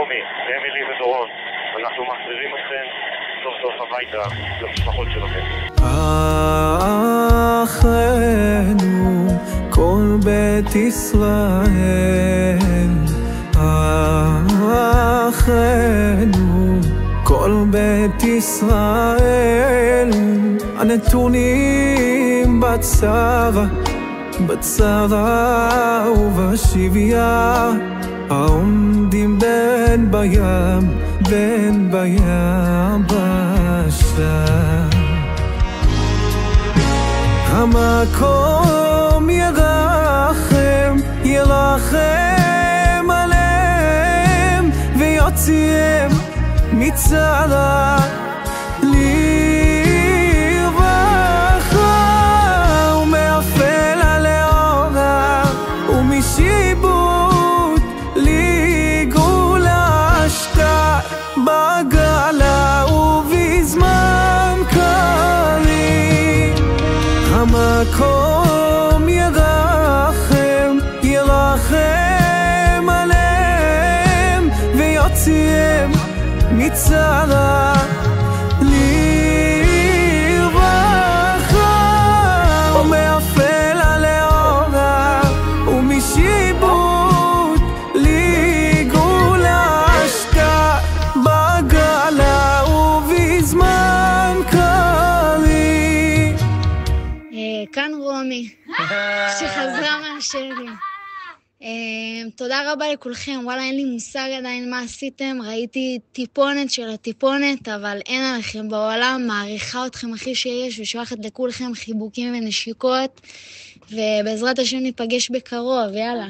רומי, אמילי ודורון, אנחנו מחזירים אתכם סוף סוף הביתה למשפחות שלכם. אחינו כל בית ישראל, אחינו כל בית ישראל, הנתונים בצרה ובשביה, העומדים בין ביבשה. המקום ירחם עליהם ויוציאם מצרה לרווחה, ומאפלה לאורה ומשיבות לגאולה, שתה בגאלה ובזמן קריב. המקום ירחם עליהם ויוציאם מצרה לרווחה, ומאפלה לאורה ומשיבות לגאולה, שתה בגאלה ובזמן קריב. כאן רומי שחזרה מהשבי. תודה רבה לכולכם. וואלה, אין לי מושג עדיין מה עשיתם. ראיתי טיפונת של הטיפונת, אבל אין עליכם בעולם. מעריכה אתכם הכי שיש ושולחת לכולכם חיבוקים ונשיקות, ובעזרת השם ניפגש בקרוב. יאללה.